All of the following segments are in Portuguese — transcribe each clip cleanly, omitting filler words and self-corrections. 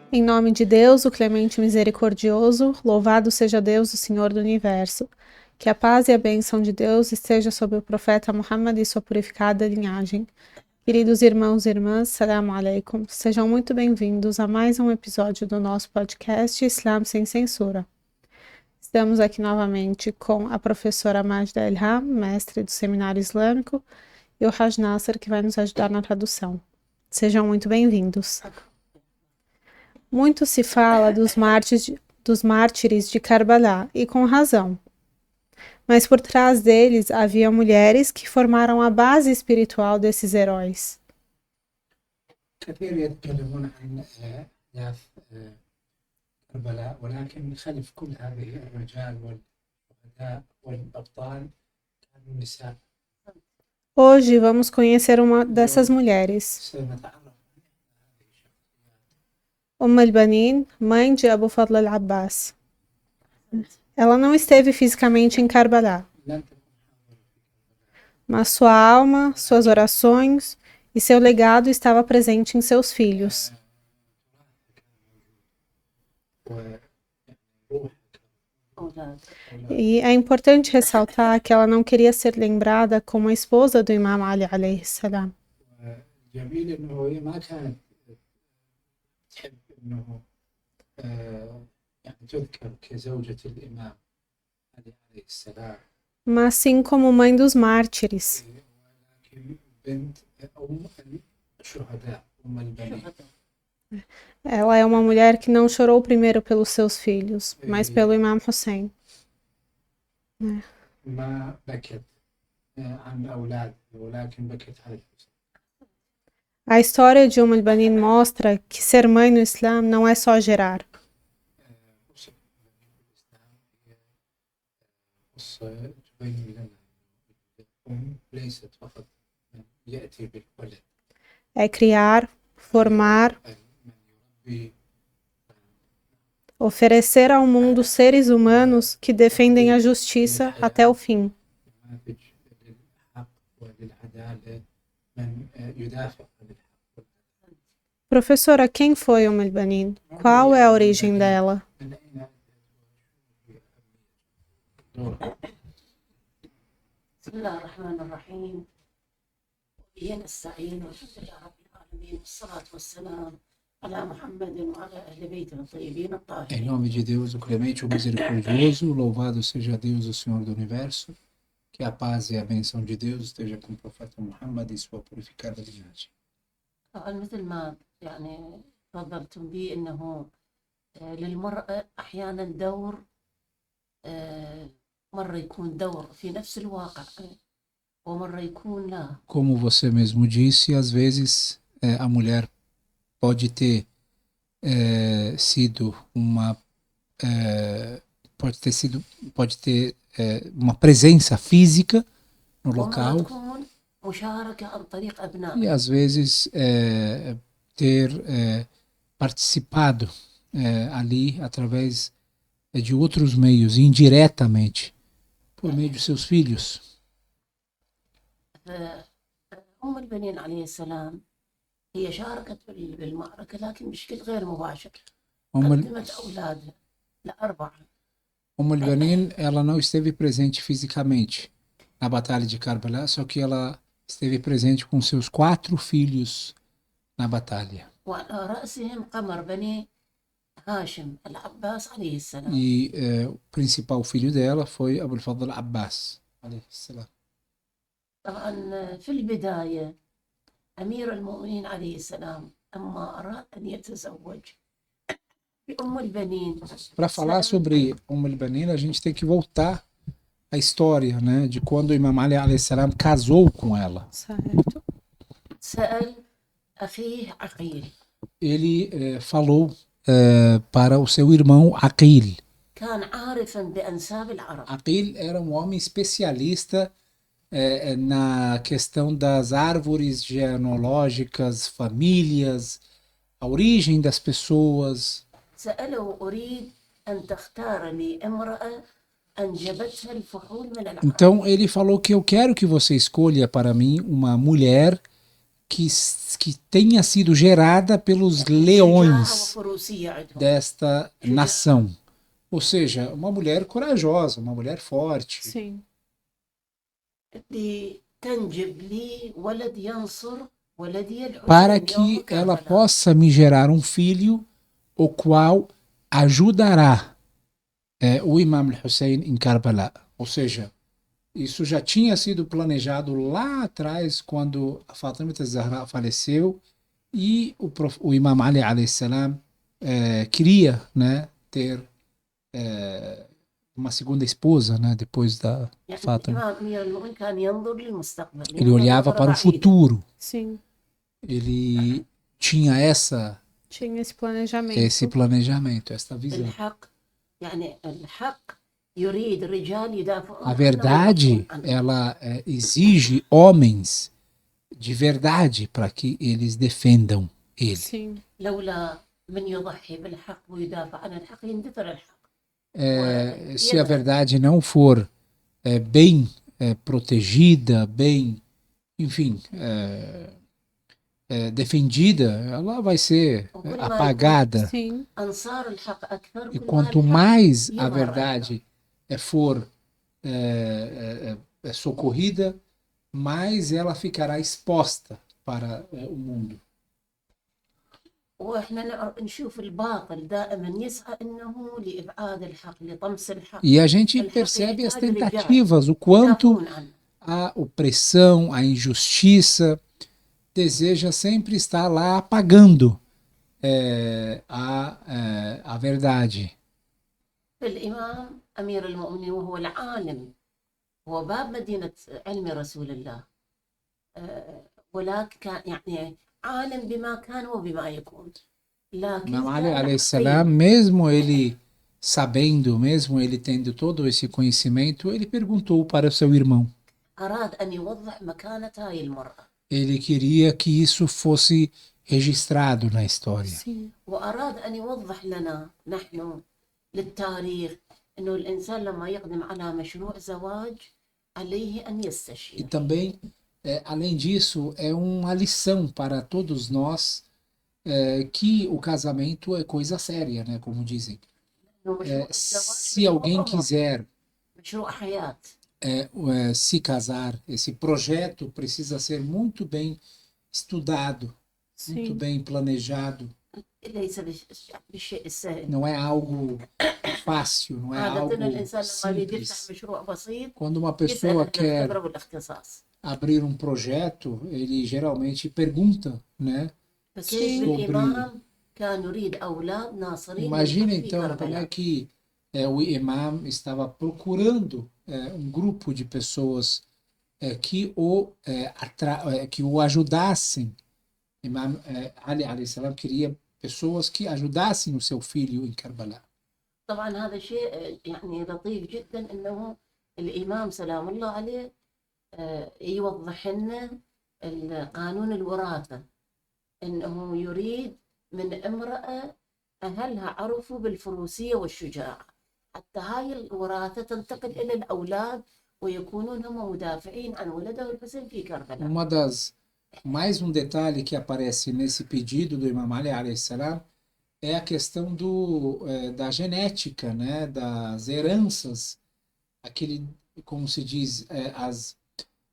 Em nome de Deus, o clemente e misericordioso, louvado seja Deus, o Senhor do Universo. Que a paz e a bênção de Deus esteja sobre o profeta Muhammad e sua purificada linhagem. Queridos irmãos e irmãs, Assalamu alaikum. Sejam muito bem-vindos a mais um episódio do nosso podcast Islam Sem Censura. Estamos aqui novamente com a professora Majda Elham, mestre do Seminário Islâmico, e o Haj Nasser, que vai nos ajudar na tradução. Sejam muito bem-vindos. Muito se fala dos mártires de Karbala, e com razão. Mas por trás deles havia mulheres que formaram a base espiritual desses heróis. كثير يتكلمون عن أحداث كربلاء ولكن خلف كل هذه الرجال والشهداء والأبطال كانوا النساء. Hoje vamos conhecer uma dessas mulheres, سنتعرف على هذه الشخصيات. al-Banin, mãe de Abu Fadl al-Abbas. Ela não esteve fisicamente em Karbala, لن تكن حاضرة في كربلاء mas sua alma, suas orações e seu legado estava presente em seus filhos. E é importante ressaltar que ela não queria ser lembrada como a esposa do Imam Ali alayhi salam. جميل إنه هي ما كانت تحب إنه يعني تذكر كزوجة الإمام علي عليه السلام. Mas sim como mãe dos mártires. ولكن بنت أم الشهداء أم البنين. Ela é uma mulher que não chorou primeiro pelos seus filhos, mas pelo Imam Hussein. ما بكت عن أولاد ولكن بكت على الحسين. A história de al-Banin mostra que ser mãe no Islã não é só gerar. قصة الإسلام هي قصة تبين لنا الأم ليست فقط من يأتي بالولد. É criar, formar, من يربي oferecer ao mundo seres humanos que defendem a justiça até o fim. نماذج للحق وللعدالة من يدافع عن الحق. Professora, quem foi al-Banin? Qual é a origem dela? من أين هي دورها؟ بسم الله الرحمن الرحيم. وبه نستعين والحمد لله رب العالمين والصلاة والسلام على محمد وعلى أهل بيته الطيبين Em الطاهرين. nome de Deus, o clemente, o misericordioso, louvado seja Deus, o Senhor do Universo, que a paz e a bênção de Deus esteja com o profeta Muhammad e sua purificada linhagem. مثل ما يعني تفضلتم به أنه للمرأة أحيانا دور مرة يكون دور في نفس الواقع ومرة يكون لا. Como você mesmo disse, às vezes a mulher pode ter sido uma pode ter uma presença física no ومرة local تكون مشاركة عن طريق أبناء. e às vezes ter participado ali através de outros meios, indiretamente, por meio de seus filhos. أم البنين عليه السلام هي شاركت بالمعركة لكن بشكل غير مباشر. قدمت أولادها لأربعة. al-Banin, ela não esteve presente fisicamente na Batalha de Karbala, só que ela esteve presente com seus 4 filhos na batalha. وعلى رأسهم قمر بني هاشم العباس عليه السلام. E o principal filho dela foi Abu Fadl Abbas. طبعا في البداية أمير المؤمنين عليه السلام لما أراد أن يتزوج بأم البنين. Para falar sobre al-Banin, a gente tem que voltar à história, né, de quando o Imam Ali alayhi salam casou com ela. Certo. سأل أخيه عقيل. Ele falou para o seu irmão Aqil. كان عارفا بأنساب العرب. Aqil era um homem especialista na questão das árvores genealógicas, famílias, a origem das pessoas. سأله أريد أن تختار لي امرأة أنجبتها الفحول من العرب. Então ele falou que eu quero que você escolha para mim uma mulher que tenha sido gerada pelos شجاعة leões وفروسية عندهم. desta nação. Ou seja, uma mulher corajosa, uma mulher forte, Sim. لتنجب لي ولد ينصر ولدي para الحسين يوم que ela كربلاء. possa me gerar um filho, o qual ajudará o Imam al-Hussein em Karbala. Ou seja, isso já tinha sido planejado lá atrás, quando a Fatima Zahra faleceu, e o Imam Ali alayhi salam queria, né, ter uma segunda esposa, né, depois da يعني Fátima. الإمام أمير المؤمنين كان ينظر للمستقبل. Ele olhava para o نظرة بعيدة. futuro. Sim. Ele tinha Tinha esse planejamento. esse planejamento, essa visão. الحق يعني الحق يريد رجال يدافعون A عنه verdade, ويدافعون عنه. ela exige homens de verdade para que eles defendam ele. Sim. لولا من يضحي بالحق ويدافع عن الحق يندثر الحق. Se a verdade não for bem protegida, bem, enfim, defendida, ela vai ser apagada. Sim. أنصار الحق أكثر. E كل ما quanto الحق mais a يظهر verdade for socorrida, mais ela ficará exposta para o mundo. واحنا نشوف الباطل دائما يسعى انه لابعاد الحق لطمس الحق. E a gente percebe as tentativas, o quanto يدافعون عنه. a opressão, a injustiça deseja sempre estar lá apagando a verdade. الإمام أمير المؤمنين وهو العالم هو باب مدينة علم رسول الله، ولكن كان يعني عالم بما كان وبما يكون. لكن Imam Ali كان alayhi حقيقي. salam, mesmo ele sabendo, mesmo ele tendo todo esse conhecimento, ele perguntou para o seu irmão. أراد أن يوضح مكانة هاي المرأة. Ele queria que isso fosse registrado na história. Sim. وأراد أن يوضح لنا نحن للتاريخ أنه الإنسان لما يقدم على مشروع زواج عليه أن E يستشير. também, além disso, é uma lição para todos nós que o casamento é coisa séria, né? Como dizem. إنه مشروع الزواج Se alguém مشروع عمر، quiser مشروع حياة. se casar, esse projeto precisa ser muito bem estudado, muito Sim. bem planejado. ليس بالشيء السهل. Não é algo fácil, não é عادة algo الإنسان لما يريد يفتح simples. مشروع بسيط Quando uma يسأل pessoa أهل quer الخبرة والاختصاص. abrir um projeto, ele geralmente pergunta, né? فكيف sobre- الإمام كان يريد أولاد ناصرين Imagina للحق في então como é كربلاء. que o imam estava procurando um grupo de pessoas que o ajudassem. Imam Ali alayhi salam queria pessoas que ajudassem o seu filho em Karbala. طبعا هذا شيء يعني لطيف جدا انه الامام سلام الله عليه يوضح لنا قانون الوراثه، انه يريد من امراه اهلها عرفوا بالفروسيه والشجاعه، حتى هاي الوراثه تنتقل الى الاولاد ويكونون هم مدافعين عن ولده الحسين في كربلاء. Mais um detalhe que aparece nesse pedido do Imam Ali alayhi salam é a questão da genética, né, das heranças, como se diz,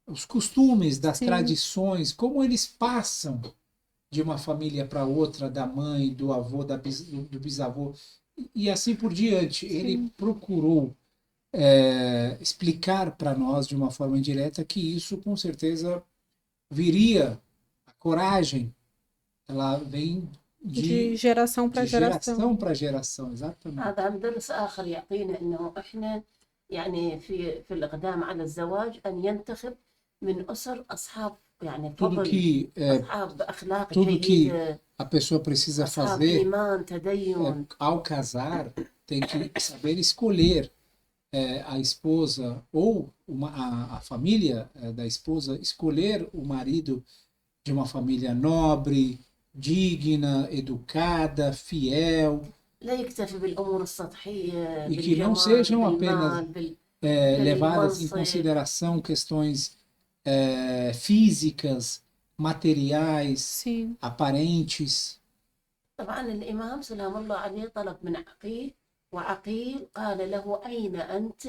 os costumes, das Sim. tradições, como eles passam de uma família para outra, da mãe, do avô, do bisavô, e assim por diante. Sim. Ele procurou explicar para nós de uma forma indireta que isso, com certeza, viria, a coragem, ela vem De geração para geração. geração para geração, exatamente. هذا درس آخر يعطينا أنه إحنا يعني في الإقدام على الزواج أن ينتخب من أسر أصحاب يعني Tudo فضل، que أصحاب أخلاق tudo que جيدة، a pessoa precisa أصحاب fazer إيمان تدين. ao casar, tem que saber escolher a esposa ou a família da esposa, escolher o marido de uma família nobre, digna, educada, fiel, لا يكتفي بالأمور السطحية e que não بالجمال sejam apenas بالمال levadas em المنصب. consideração questões físicas, materiais, Sim. aparentes. طبعا الإمام سلام الله عليه طلب من عقيل، وعقيل قال له: أين أنت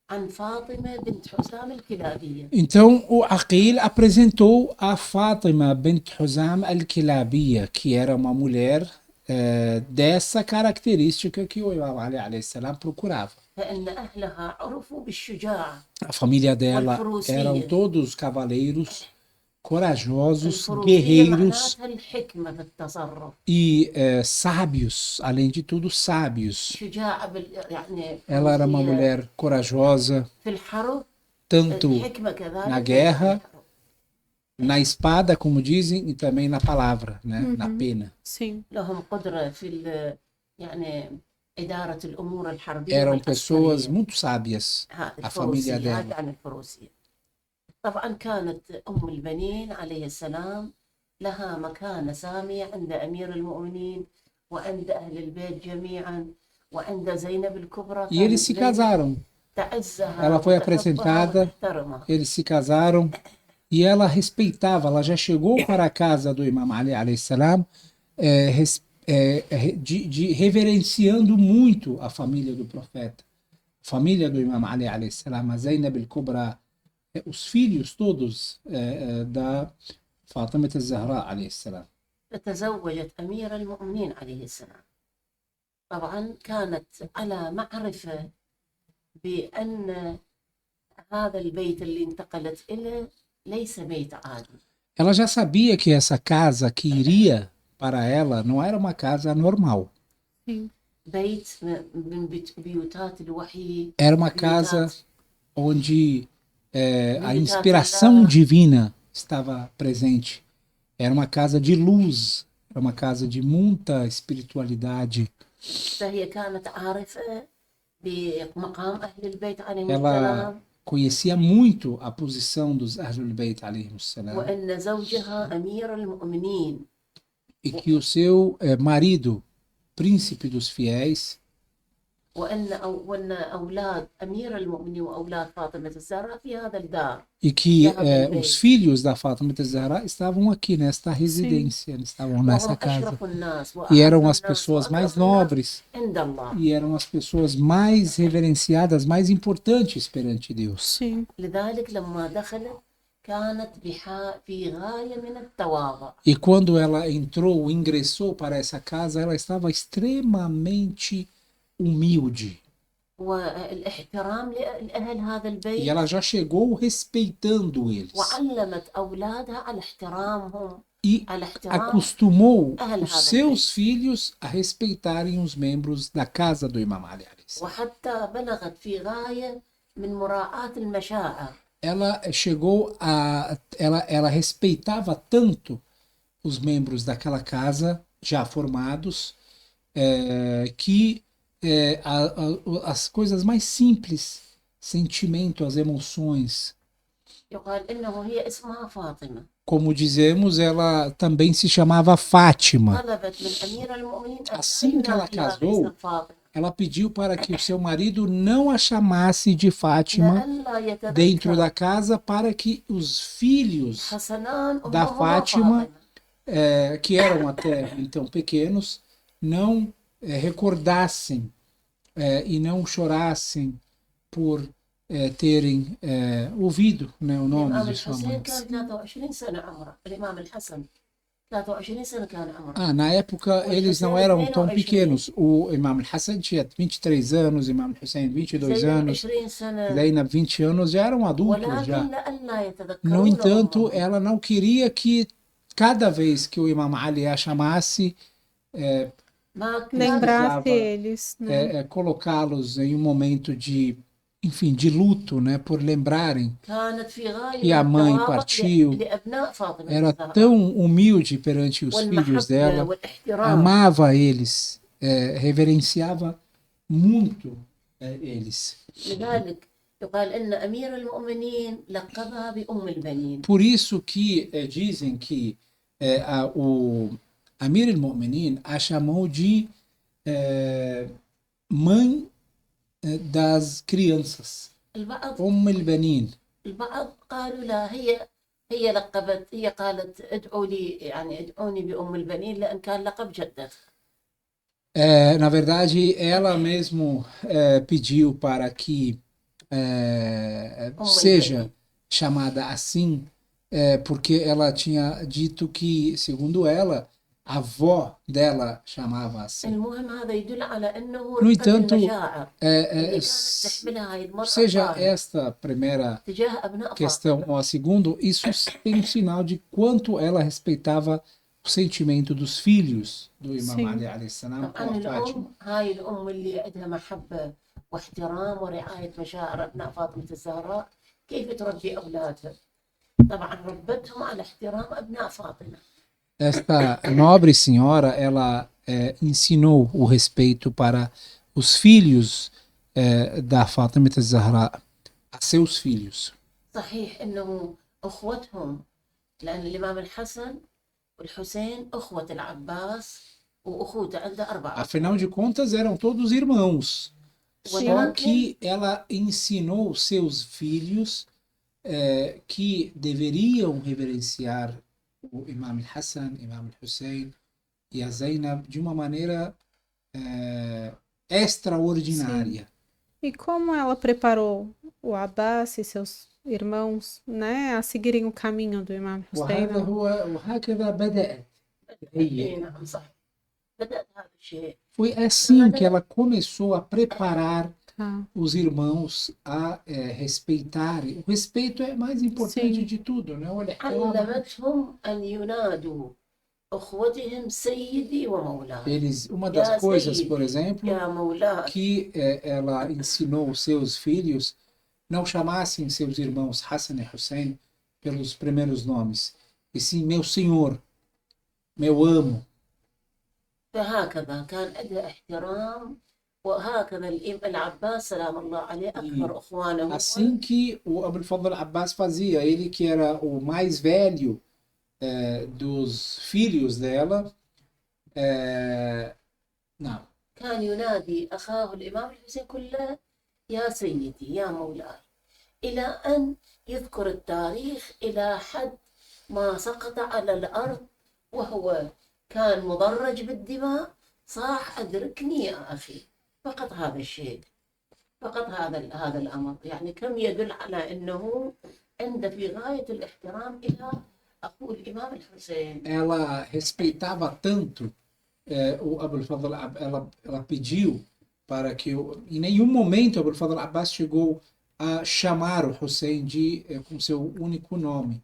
عن فاطمة بنت حسام الكلابية؟ Então o Aqil apresentou a Fátima bint Huzam al-Kilabiyya, que era uma mulher dessa característica que o Imam Ali alayhi salam procurava. فإن أهلها عرفوا بالشجاعة A família dela eram والفروسية. todos cavaleiros, corajosos, الفروسية guerreiros معناتها الحكمة في التصرف، e sábios, além de tudo sábios. شجاعة يعني Ela era uma فروسية mulher corajosa, في الحرب، tanto الحكمة كذلك na في guerra, الحرب. na espada, como dizem, e também na palavra, né? Na pena. Sim. لهم قدرة في يعني إدارة الأمور الحربية Eram pessoas والعسكرية. muito sábias, هذه a família الفروسية، هذه dela. عن الفروسية. طبعا كانت أم البنين عليه السلام لها مكانة سامية عند أمير المؤمنين وعند أهل البيت جميعا وعند زينب الكبرى. E eles se casaram. تعزها Ela foi وتحبها apresentada, وتحترمها. eles se casaram e ela respeitava, ela já chegou para a casa do Imam Ali alayhi salam reverenciando muito a família do profeta. A família do Imam Ali alayhi salam, a Zainab al-Kubra, os filhos todos da Fatima al-Zahra alayhi salam. فتزوجت أمير المؤمنين عليه السلام. طبعا كانت على معرفة بأن هذا البيت اللي انتقلت إليه ليس بيت عادي. Ela já sabia que essa casa que iria para ela não era uma casa normal. Sim. بيت من بيوتات الوحي. Era uma casa onde a inspiração divina estava presente. Era uma casa de luz, era uma casa de muita espiritualidade. فهي كانت عارفة بمقام أهل البيت عليهم Ela السلام conhecia muito a posição dos Ahlul Bayt alayhimus salam وأن زوجها أمير المؤمنين e que o seu marido, príncipe dos fiéis, وأن أولاد أمير المؤمنين وأولاد فاطمة الزهراء في هذا الدار. e que ذهب البيت. os filhos da Fátima Zahra estavam aqui nesta residência, eles estavam nessa وهم casa. أشرف الناس E eram وأعز as الناس pessoas mais وأكرم الناس nobres, عند الله. e eram as pessoas mais reverenciadas, mais importantes perante Deus. Sim. لذلك لما دخلت كانت في غاية من التواضع. E quando ela entrou, ingressou para essa casa, ela estava extremamente humilde. والاحترام لأهل هذا البيت. E ela já chegou respeitando eles. وعلمت أولادها على احترامهم. E على احترام acostumou أهل os هذا seus البيت. filhos a respeitarem os membros da casa do Imam Ali alayhi salam. وحتى بلغت في غاية من مراعاة المشاعر. Ela chegou a ela respeitava tanto os membros daquela casa já formados que as coisas mais simples, sentimento, as emoções, يقال إنه هي اسمها فاطمة. como dizemos, ela também se chamava Fátima. طلبت من أمير المؤمنين أن Assim que ela يناديها casou, باسم فاطمة ela pediu para que o seu marido não a chamasse de Fátima لئلا dentro يتذكر da casa, para que os filhos حسنان da أمهما Fátima, فاطمة. que eram até então pequenos, não recordassem e não chorassem por terem ouvido, né, o nome الإمام de sua الحسين mãe. كان 23 سنة عمره. الإمام الحسن 23 سنة كان عمره. Na época eles não eram tão pequenos. O Imam Hassan tinha 23 anos, o Imam Hussein 22 زينب anos, 20 سنة. Zainab 20 anos, já eram adultos ولكن já. لئلا يتذكرون No entanto, أمهم. ela não queria que cada vez que o Imam Ali a chamasse, ما كان Lembrasse precisava eles, né? colocá-los em um momento de, enfim, de luto, né, por lembrarem كانت في غاية que a من mãe التواضع partiu. لأبناء فاطمة Era الزهراء. tão humilde perante os filhos والمحبة dela, والاحترام. amava eles, reverenciava muito eles. لذلك يقال إن أمير المؤمنين لقبها بأم البنين. Por isso que dizem que o Amir al-Mu'minin a chamou de mãe das crianças. البعض البنين. البعض قالوا لا، هي هي قالت ادعوا لي، يعني ادعوني بأم البنين، لأن كان لقب جدتها. Na verdade, ela mesmo pediu para que seja chamada assim, porque ela tinha dito que, segundo ela, a avó dela chamava assim. المهم هذا يدل على أنه No رقة entanto, المشاعر اللي كانت s- تحملها هاي المرأة seja الطاهرة esta primeira تجاه أبناء questão فاطمة. ou a segunda, isso tem um sinal de quanto ela respeitava o sentimento dos filhos do Imam Sim. Ali alayhi salam com طبعا a Fátima. الأم، هاي الأم اللي عندها محبة واحترام ورعاية مشاعر أبناء فاطمة الزهراء، كيف تربي أولادها؟ طبعا ربتهم على احترام أبناء فاطمة. Esta nobre senhora, ela ensinou o respeito para os filhos da Fátima Zahra, a seus filhos. صحيح أنه أخوتهم، لأن الإمام الحسن والحسين أخوة العباس وأخوته عنده 4. Afinal de contas, eram todos irmãos. Só ولكن que ela ensinou seus filhos que deveriam reverenciar o Imam Hassan, Imam Hussein e a Zainab de uma maneira extraordinária. E como ela preparou o Abbas e seus irmãos, né, a seguirem o caminho do Imam Hussein? وهذا هو وهكذا بدأت هي. نعم صح، بدأت هذا الشيء. Foi assim que ela começou a preparar Tá. os irmãos a respeitarem. O respeito é mais importante Sim. de tudo, né? Olha, علمتهم أن ينادوا أخوتهم سيدي ومولاي. eles, uma das coisas, por exemplo, يا مولاي. que ela ensinou os seus filhos não chamassem seus irmãos Hassan e Hussein pelos primeiros nomes, e sim meu senhor, meu amo. فهكذا كان عندها احترام، وهكذا العباس سلام الله عليه أكبر أخوانه. Assim que o Abul Fadl Abbas fazia, ele que era o mais velho dos filhos dela, não. كان ينادي أخاه الإمام الحسين كله يا سيدي يا مولاي، إلى أن يذكر التاريخ إلى حد ما سقط على الأرض وهو كان مضرج بالدماء، صاح أدركني يا أخي. فقط هذا الشيء، فقط هذا الأمر، يعني كم يدل على أنه عنده في غاية الاحترام إلى أخوه الإمام الحسين. Ela respeitava tanto o Abul Fadl, ela pediu para que em nenhum momento o Abul Fadl Abbas chegou a chamar o Hussein com seu único nome.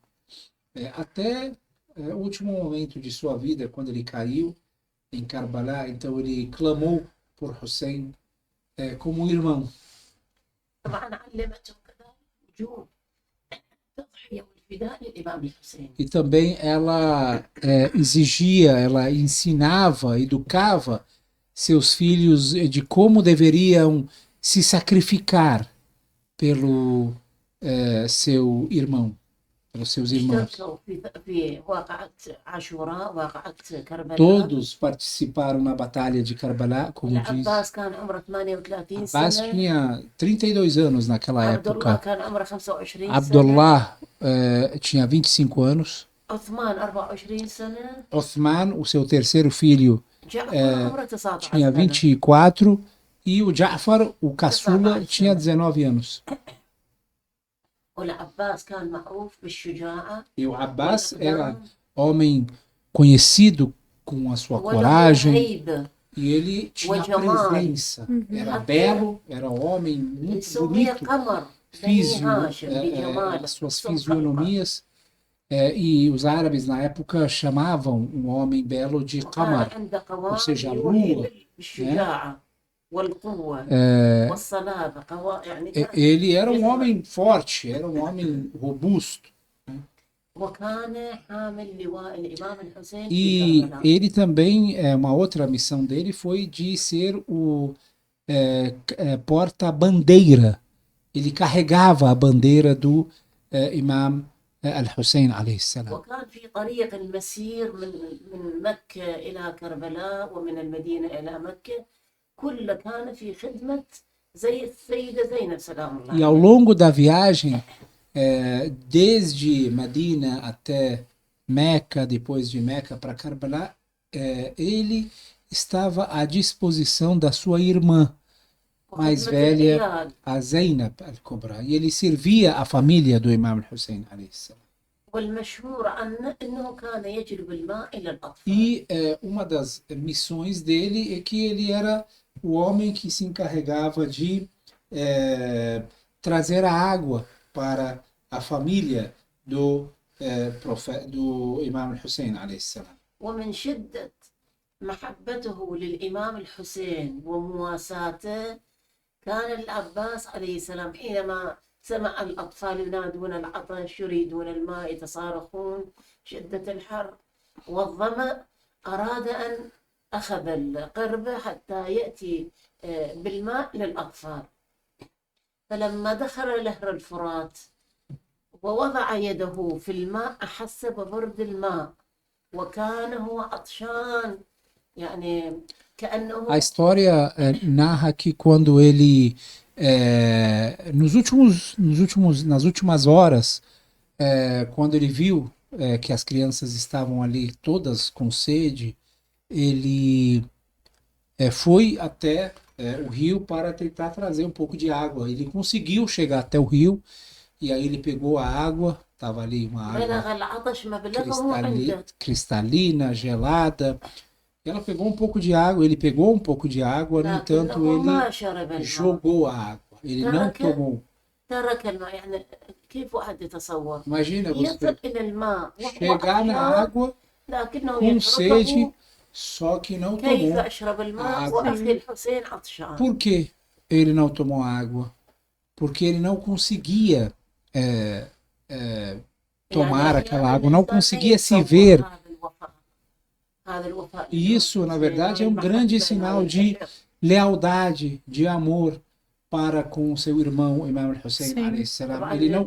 Até o último momento de sua vida, quando ele caiu em Karbala, então ele clamou por Hussein como um irmão. طبعا علمتهم كذلك وجوب التضحية والفداء للإمام الحسين. E também ela exigia, ela ensinava, educava seus filhos de como deveriam se sacrificar pelo seu irmão, pelos seus irmãos. اشتركوا في واقعة عاشوراء، واقعة كربلاء. Todos participaram na batalha de Karbala, como diz. العباس كان عمره 38 Abbas سنة. tinha 32 anos naquela عبد الله época. كان عمره 25 سنة. Abdullah tinha 25 anos. عثمان 24 سنة. Uthman, o seu terceiro filho, جعفر عمره 19 tinha سنة. 24 e o Ja'far, o caçula, tinha 19 anos. والعباس كان معروف بالشجاعة. E o Abbas era homem conhecido com a sua coragem والهيبة. e ele tinha presença. Era belo, era homem muito سمي bonito, قمر بني هاشم بجماله. as suas fisionomias. E os árabes na época chamavam um homem belo de Qamar, عنده ou seja, a قوام lua. بالشجاعة والقوة والصلابة. يعني Ele era um homem forte, era um homem robusto. وكان حامل لواء الإمام الحسين في E كربلاء. ele também, uma outra missão dele foi de ser o porta-bandeira. Ele carregava a bandeira do Imam al-Hussein alayhi salam. وكان في طريق المسير من مكة إلى كربلاء ومن المدينة إلى مكة، كله كان في خدمة زي السيدة زينب سلام الله E ao longo da viagem desde Medina até Meca, depois de Meca para Karbala, ele estava à disposição da sua irmã mais وخدمة velha, العيال a Zainab al-Kubra, e ele servia a família do Imam al-Hussein alayhi salam. والمشهور عنه أنه كان يجلب الماء إلى الأطفال. E uma das missões dele é que ele era o homem que se encarregava de trazer a água para a família do Imam al-Hussein alayhi salam. ومن شدة محبته للإمام الحسين ومواساته كان العباس عليه السلام حينما سمع الأطفال ينادون العطش يريدون الماء يتصارخون شدة الحر والظمأ أراد أن أخذ القربة حتى يأتي بالماء للأطفال. فلما دخل نهر الفرات ووضع يده في الماء أحس ببرد الماء وكان هو عطشان يعني كأنه. A história narra que quando ele, nas últimas horas, quando ele viu que as crianças estavam ali todas com sede, ele foi até o rio para tentar trazer um pouco de água. Ele conseguiu chegar até o rio e aí ele pegou a água, estava ali uma água بلغ العطش مبلغه عنده. cristalina, gelada. Ela pegou um pouco de água, ele pegou um pouco de água, no entanto لكنه ما ele شرب الماء. jogou a água, ele não tomou. ترك الماء يعني كيف واحد يتصور Imagina يصل você إلى الماء وهو chegar na عطشان água لكنه com sede, يتركه. só que não كيف tomou أشرب الماء água. وأخي الحسين عطشان. Por que ele não tomou água? Porque ele não conseguia tomar aquela água, não conseguia se ver. E isso, na verdade, é um grande sinal de lealdade, de amor para com seu irmão Imam al-Hussein Sim. alayhi salam. Ele não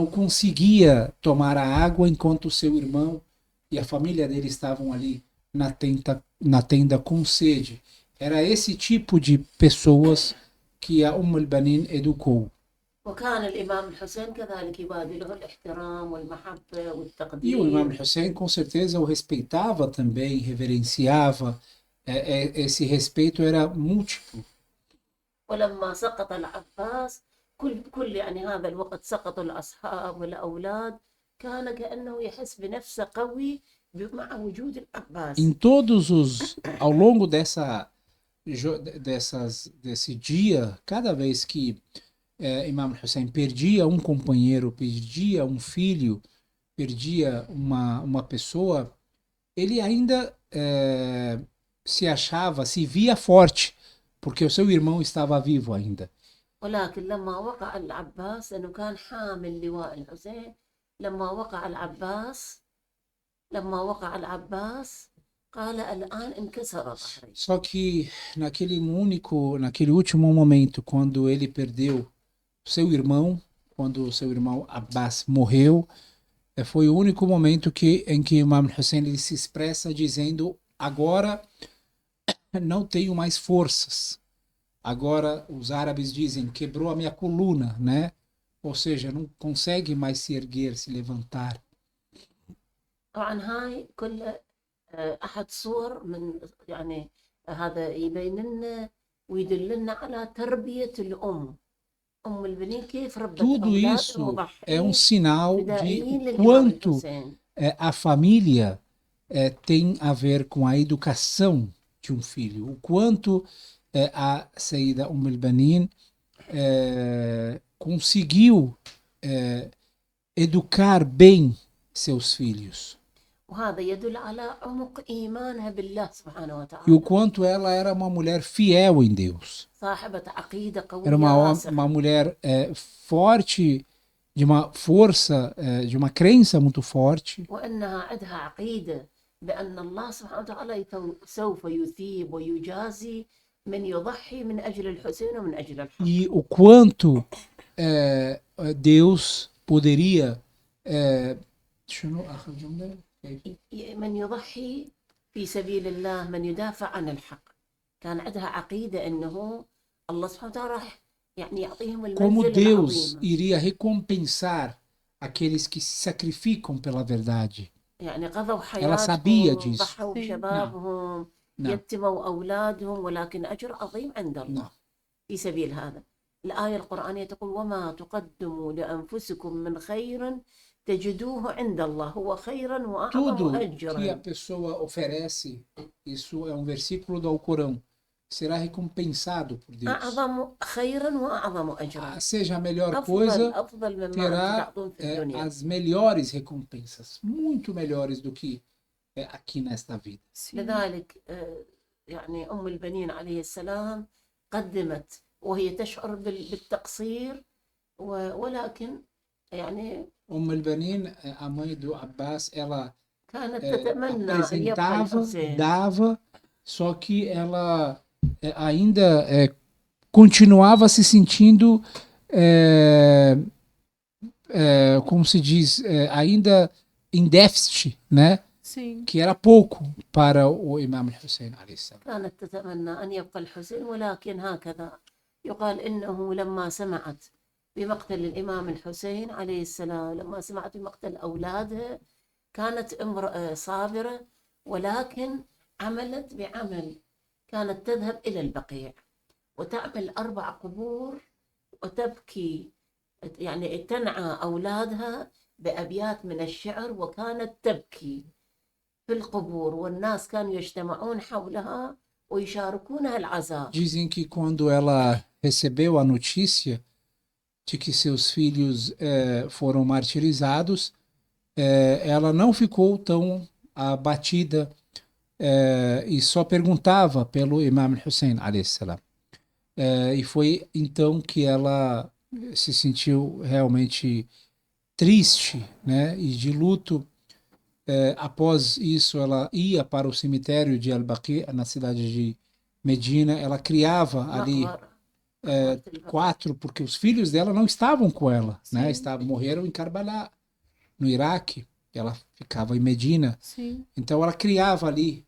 conseguia tomar a água enquanto seu irmão e a família dele estavam ali na tenda com sede. Era esse tipo de pessoas que a al-Banin educou. وكان الإمام الحسين كذلك يبادله الاحترام والمحبة E o Imam والتقدير. al-Hussein com certeza o respeitava também, reverenciava. Esse respeito era múltiplo. ولما سقط العباس كل يعني هذا الوقت سقط الأصحاب والأولاد كان كأنه يحس بنفسه قوي مع وجود العباس. Ao longo desse dia, cada vez que Imam Hussein perdia um companheiro, perdia um filho, perdia uma pessoa, ele ainda se via forte, porque o seu irmão estava vivo ainda. ولكن لما وقع العباس لأنه كان حامل لواء الحسين لما وقع العباس قال الآن انكسر ظهري. Só que naquele último momento, quando ele perdeu seu irmão, quando seu irmão Abbas morreu, foi o único momento em que Imam Hussein ele se expressa dizendo: agora não tenho mais forças. Agora os árabes dizem quebrou a minha coluna, né? Ou seja, não consegue mais se erguer, se levantar. طبعا هاي كل أحد صور من يعني هذا يبين لنا ويدلنا على تربية الأم. أم البنين كيف ربت Tudo أولاد isso المضحين é um sinal de فدائيين o للإمام quanto الحسين. a família tem a ver com a educação de um filho. O quanto a Sayyida al-Banin conseguiu educar bem seus filhos. وهذا يدل على عمق إيمانها بالله سبحانه E o وتعالى. quanto ela era uma mulher fiel em Deus. صاحبة عقيدة قوية Era uma راسخة. mulher forte, de uma força, de uma crença muito forte. وأنها عندها عقيدة بأن الله سبحانه وتعالى سوف يثيب ويجازي من يضحي من أجل الحسين ومن أجل الحق. E o quanto Deus poderia من يضحي في سبيل الله من يدافع عن الحق. كان عندها عقيدة أنه الله سبحانه وتعالى راح يعني يعطيهم como المنزلة Deus العظيمة. iria recompensar aqueles que se sacrificam pela verdade. يعني قضوا Ela sabia حياتهم، disso. ضحوا Sim. بشبابهم، Não, يتموا أولادهم، ولكن أجر عظيم عند الله não. في سبيل هذا. الآية القرآنية تقول: وما تقدموا لأنفسكم من خير تجدوه عند الله هو خيرا وأعظم Tudo que a أجرا. pessoa oferece, isso é um versículo do Alcorão, será recompensado por Deus. أعظم خيرا وأعظم أجرا. Seja a melhor أفضل coisa, أفضل مما أنتم terá تعطون في الدنيا. as melhores recompensas, muito melhores do que aqui nesta vida. Sim. لذلك يعني أم البنين عليه السلام قدمت وهي تشعر بالتقصير، ولكن يعني Al-Banin, a mãe do Abbas, ela كانت تتمنى أن يبقى apresentava, الحسين. dava, só que ela ainda continuava se sentindo, como se diz, ainda em déficit, né? Sim. Que era pouco para o Imam Hussein عليه السلام. كانت تتمنى أن يبقى الحسين، ولكن هكذا يقال إنه لما سمعت بمقتل الإمام الحسين عليه السلام، لما سمعت بمقتل أولادها، كانت امرأة صابرة، ولكن عملت بعمل. كانت تذهب إلى البقيع وتعمل 4 قبور وتبكي، يعني تنعى أولادها بأبيات من الشعر، وكانت تبكي في القبور، والناس كانوا يجتمعون حولها ويشاركونها العزاء. Dizem que quando ela recebeu a notícia de que seus filhos foram martirizados, ela não ficou tão abatida e só perguntava pelo Imam Hussein عليه السلام. E foi então que ela se sentiu realmente triste, né, e de luto. Após isso, ela ia para o cemitério de Al-Baqi, na cidade de Medina. Ela criava ali مقبرة 4, porque os filhos dela não estavam com ela, né? Sim. Morreram em Karbala, no Iraque. Ela ficava em Medina. Sim. Então ela criava ali,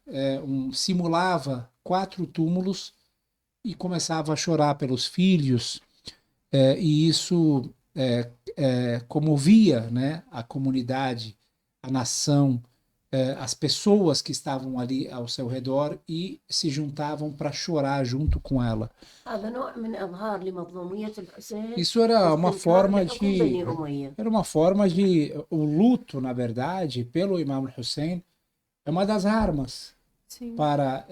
simulava 4 túmulos e começava a chorar pelos filhos. E isso comovia, né, a comunidade, a nação, as pessoas que estavam ali ao seu redor e se juntavam para chorar junto com ela. هذا نوع من إظهار لمظلومية الحسين. Isso era uma forma لحكم بني أمية. o luto, na verdade, pelo Imam Hussein é uma das armas Sim. para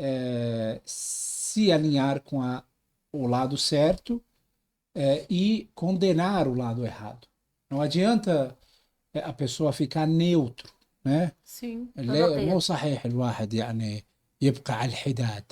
se alinhar com o lado certo e condenar o lado errado. Não adianta a pessoa ficar neutro, né؟ Sim. مو صحيح الواحد يعني يبقى على الحداد.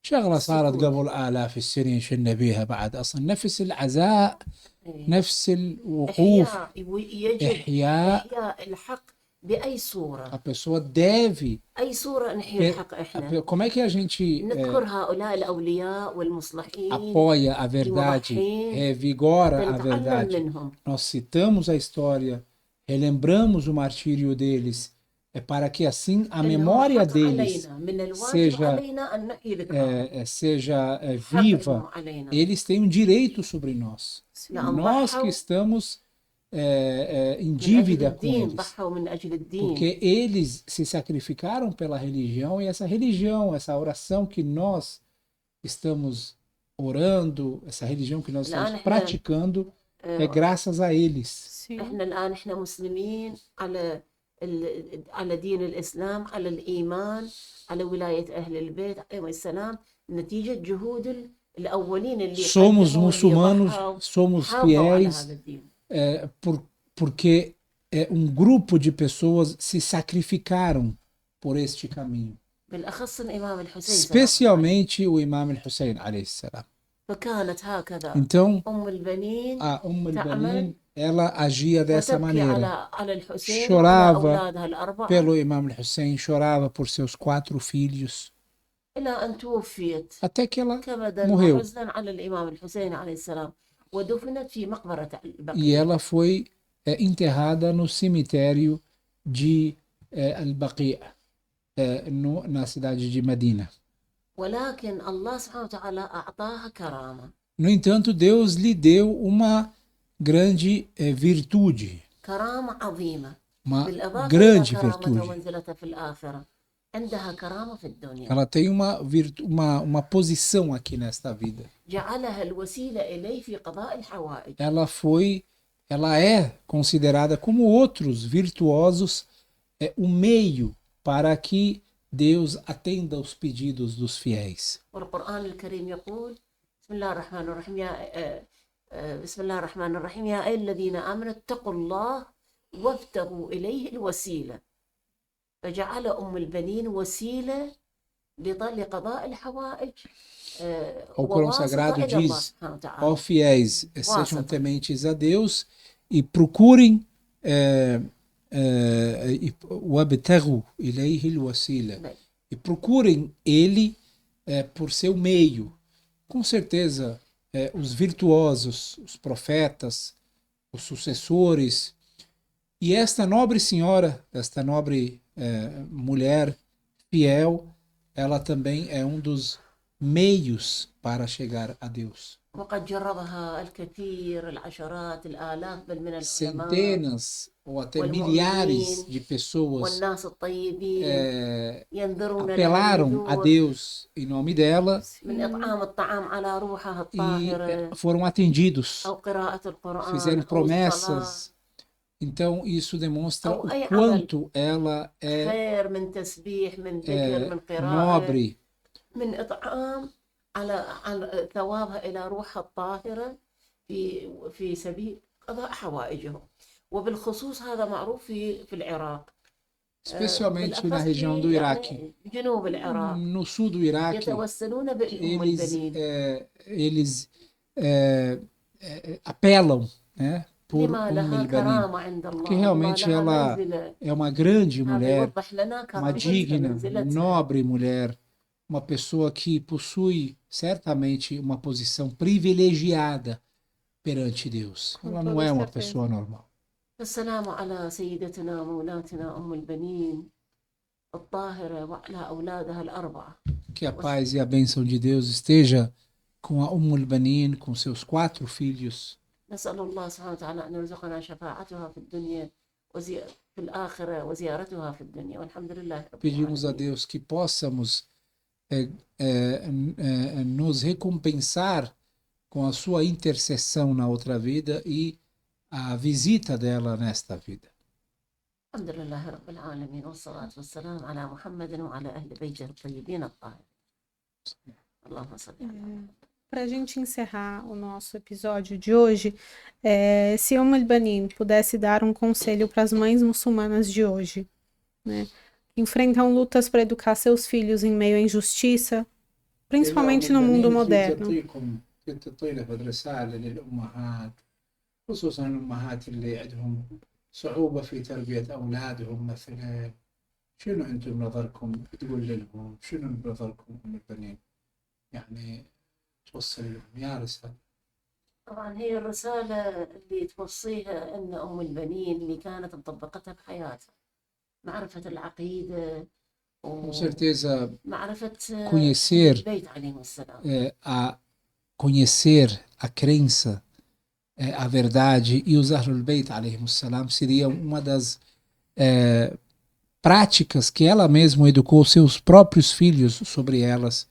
شغلة صارت قبل آلاف السنين شلنا بيها بعد أصلا نفس العزاء، نفس الوقوف، يجب إحياء الحق بأي صورة. A pessoa deve. أي صورة نحيي الحق إحنا. Como é que a gente نذكر هؤلاء الأولياء والمصلحين، apoia a verdade, revigora a verdade? منهم. Nós citamos a história, relembramos o martírio deles, para que assim a memória deles seja viva. Eles têm um direito sobre nós. Nós que estamos em dívida com eles, porque eles se sacrificaram pela religião, e essa religião, essa oração que nós estamos orando, essa religião que nós estamos praticando, é graças a eles. احنا الآن احنا مسلمين على دين الإسلام، على الإيمان، على ولاية أهل البيت عليهم السلام، نتيجة جهود الأولين اللي somos muçulmanos, somos fiéis, porque grupo de pessoas se sacrificaram por este caminho. Especialmente o Imam Hussein عليه السلام. Então, a al-Banin, ela agia dessa maneira. Chorava pelo Imam Hussein, chorava por seus 4 filhos. Até que ela morreu. E ela foi enterrada no cemitério de Al-Baqi', na cidade de Medina. No entanto, Deus lhe deu uma grande virtude, كرامة عظيمة uma بالإضافة إلى grande كرامته virtude. ومنزلته في الآخرة عندها كرامة في الدنيا Ela tem uma posição aqui nesta vida. جعلها الوسيلة إليه في قضاء الحوائج Ela é considerada como outros virtuosos, o meio para que Deus atenda os pedidos dos fiéis. والقرآن الكريم يقول بسم الله الرحمن الرحيم بسم الله الرحمن الرحيم يا أيها الذين آمنوا اتقوا الله وابتغوا إليه الوسيلة فجعل أم البنين وسيلة لقضاء الحوائج O Corão وواسطة Sagrado إلى الله diz: سبحانه وتعالى. ó fiéis, sejam Wásita. tementes a Deus e procurem وابتغوا إليه الوسيلة, Bem, e procurem ele por seu meio. Com certeza, os virtuosos, os profetas, os sucessores, e esta nobre senhora, esta nobre mulher fiel, ela também é um dos meios para chegar a Deus. وقد جربها الكثير العشرات الآلاف بل من العلماء Centenas ou até milhares de pessoas والناس الطيبين ينذرون لها apelaram a النذور Deus em nome dela من إطعام الطعام على روحها e الطاهرة foram atendidos, أو قراءة القرآن fizeram أو الصلاة promessas. Então isso demonstra أو o أي quanto ela é خير من تسبيح من ذكر من قراءة nobre, من إطعام على ثوابها إلى روحها الطاهرة في سبيل قضاء حوائجهم وبالخصوص هذا معروف في العراق especialmente na بالأخص região do في Iraque. يعني جنوب العراق No sul do Iraque, يتوسلون بأم eles, البنين eles apelam, né, por لما لها al-Banin, كرامة عند الله que لما realmente لها ela منزلة é uma grande هذا mulher, يوضح لنا uma كرامتها digna, منزلتها nobre mulher, uma pessoa que possui certamente uma posição privilegiada perante Deus. Com Ela não toda é uma certeza. pessoa normal. السلام على سيدتنا مولاتنا أم البنين الطاهرة وعلى أولادها الأربعة Que a paz e a bênção de Deus esteja com a al-Banin, com seus 4 filhos. نسأل الله سبحانه وتعالى أن يرزقنا شفاعتها في الدنيا في الآخرة وزيارتها في الدنيا والحمد لله رب Pedimos a العالمين. Deus que possamos nos recompensar com a sua intercessão na outra vida e a visita dela nesta vida. الحمد لله رب العالمين والصلاة والسلام على محمد وعلى أهل بيته الطيبين الطاهرين. اللهم صل على Para a gente encerrar o nosso episódio de hoje, se Umm Banin pudesse dar um conselho para as mães muçulmanas de hoje, né, que enfrentam lutas para educar seus filhos em meio à injustiça, principalmente no mundo moderno. خصوصا الأمهات اللي عندهم صعوبة في تربية أولادهم مثلا، شنو أنتم نظركم تقول لهم؟ شنو نظركم أم البنين؟ يعني توصل لهم يا رسالة. طبعا هي الرسالة اللي توصيها أن أم البنين اللي كانت مطبقتها بحياتها معرفة العقيدة Com certeza, ومعرفة conhecer البيت عليهم السلام. conhecer a crença, a verdade e os Ahlul Bayt alayhim salam seria uma das práticas que ela mesma educou seus próprios filhos sobre elas.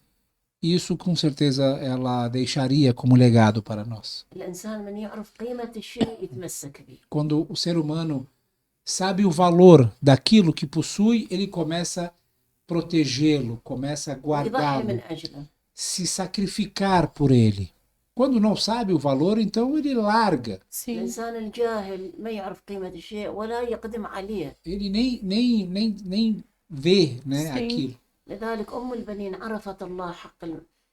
E isso com certeza ela deixaria como legado para nós. الإنسان من يعرف قيمة الشيء يتمسك به. Quando o ser humano sabe o valor daquilo que possui, ele começa a protegê-lo, começa a يضحي guardá-lo, من أجله. se sacrificar por ele. Quando não sabe o valor, então ele larga. Sim, الإنسان الجاهل ما يعرف قيمة الشيء ولا يقدم عليه. Ele nem vê, né, Sim. aquilo. لذلك أم البنين عرفت الله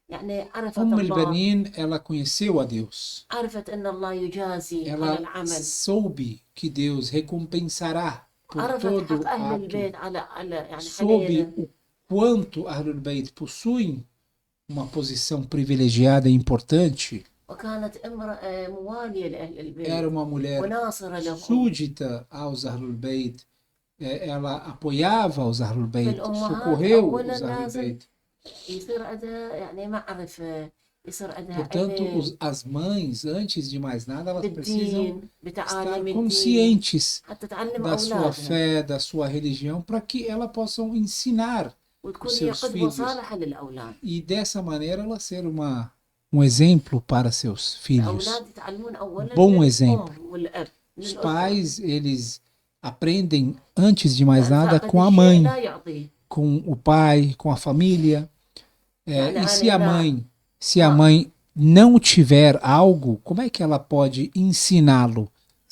يعني عرفت Umm الله al-Banin, ela conheceu a Deus. عرفت أن الله يجازي على Ela العمل soube que Deus recompensará por عرفت todo حق أهل ato. البيت على يعني Soube علينا o quanto Ahlul Bayt possuem uma posição privilegiada e importante. وكانت امرأة موالية لأهل البيت Era uma mulher وناصرة لهم. súdita aos Ahlul Bayt. Ela apoiava os Ahlul Bayt, الأمهات socorreu أولاً os Ahlul لازم Bayt. يصير عندها يعني معرفة يصير عندها Portanto, علم as mães, antes de mais nada, elas precisam بالدين estar بتعاليم الدين conscientes حتى تعلم da sua أولادها fé, da sua religião, para que elas possam ensinar وتكون os هي seus قدوة filhos. صالحة للأولاد. E dessa maneira ela ser um exemplo para seus filhos. الأولاد يتعلمون أولا Bom من exemplo. الأم والأب من Os الأسرة. pais, eles aprendem, antes de mais لأن nada, فاقد com a الشيء mãe, لا يعطيه. com o pai, com a família. يعني E أنا se a mãe não tiver algo, como é que ela pode ensiná-lo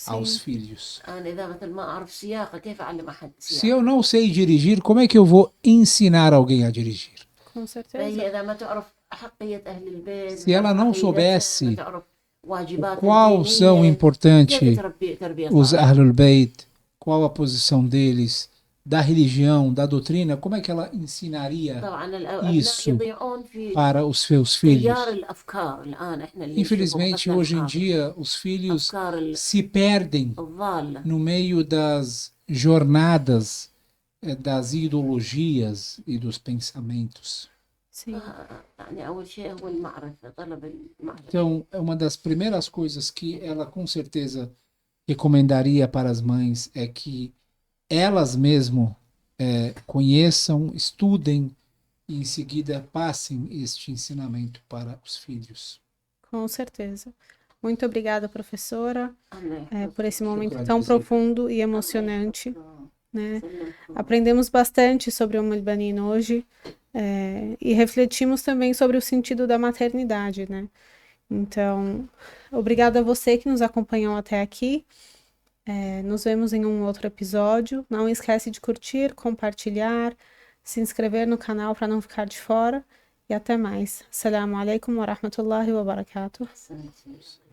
aos Sim. filhos? أنا إذا مثل ما أعرف سياقة كيف أعلم أحد Se سياقة؟ eu não sei dirigir, como é que eu vou ensinar alguém a dirigir? Com certeza. فهي إذا ما تعرف أحقية أهل البيت Se ela não عقيدتهم، soubesse ما تعرف واجبات qual são الدينية، importantes كيف تربية os صالحة؟ Ahlul Bayt, qual a posição deles, da religião, da doutrina, como é que ela ensinaria طبعا الأبناء isso يضيعون في para os seus filhos? تيار الأفكار الآن إحنا اللي نشوفه Infelizmente, بقصة hoje em الحاضر. dia, os filhos أفكار se perdem الضالة. no meio das jornadas das ideologias e dos pensamentos. Sim. يعني أول شيء هو المعرفة، طلب المعرفة. Então, é uma das primeiras coisas que ela com certeza recomendaria para as mães é que elas mesmo conheçam, estudem e em seguida passem este ensinamento para os filhos. Com certeza. Muito obrigada, professora, الله por esse momento Shukran tão jazilan. profundo e emocionante, né? يسلمكم. Aprendemos bastante sobre o Al-Banin hoje, e refletimos também sobre o sentido da maternidade, né? Então, obrigada a você que nos acompanhou até aqui. Nos vemos em um outro episódio. Não esquece de curtir, compartilhar, se inscrever no canal para não ficar de fora. E até mais. Assalamu alaikum wa rahmatullahi wa barakatuh. أحسنت.